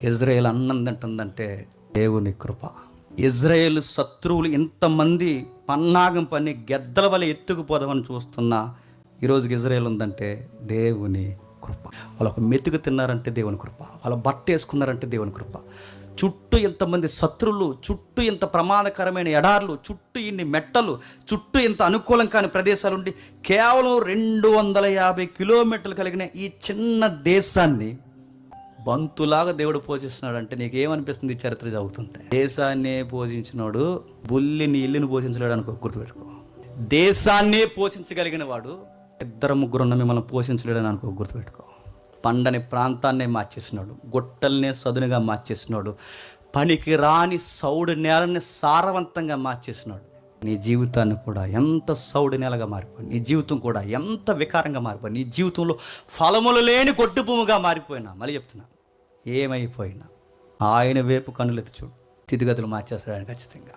Israel అన్నం తింటుందంటే దేవుని కృప. Israel శత్రువులు ఇంతమంది పన్నాగం పని గెద్దల వల్ల ఎత్తుకుపోదామని చూస్తున్నా ఈరోజుకి ఇజ్రాయేల్ ఉందంటే దేవుని కృప. వాళ్ళు ఒక మెతుకు తిన్నారంటే దేవుని కృప, వాళ్ళ బట్ట వేసుకున్నారంటే దేవుని కృప. చుట్టూ ఇంతమంది శత్రువులు, చుట్టూ ఇంత ప్రమాదకరమైన ఎడార్లు, చుట్టూ ఇన్ని మెట్టలు, చుట్టూ ఇంత అనుకూలం కాని ప్రదేశాలుండి కేవలం 250 కిలోమీటర్లు కలిగిన ఈ చిన్న దేశాన్ని బంతులాగా దేవుడు పోషిస్తున్నాడు అంటే నీకేమనిపిస్తుంది? ఈ చరిత్ర చదువుతుంటే దేశాన్నే పోషించినాడు బుల్లిని ఇల్లుని పోషించలేడు అనుకో, గుర్తుపెట్టుకో. దేశాన్నే పోషించగలిగిన వాడు 2-3 ఉన్న మిమ్మల్ని పోషించలేడని అనుకో, గుర్తుపెట్టుకో. పండని ప్రాంతాన్నే మార్చేసినాడు, గుట్టల్నే సదునుగా మార్చేసినాడు, పనికి రాని సౌడు నేలని సారవంతంగా మార్చేసినాడు. నీ జీవితాన్ని కూడా ఎంత సౌడు నేలగా మారిపోయింది, నీ జీవితం కూడా ఎంత వికారంగా మారిపోయింది, నీ జీవితంలో ఫలములు లేని గొడ్డు భూమిగా మారిపోయినా, మళ్ళీ చెప్తున్నా, ఏమైపోయినా ఆయన వైపు కన్నులెత్తి చూడు, స్థితిగతులు మార్చేస్తాడు ఆయన ఖచ్చితంగా.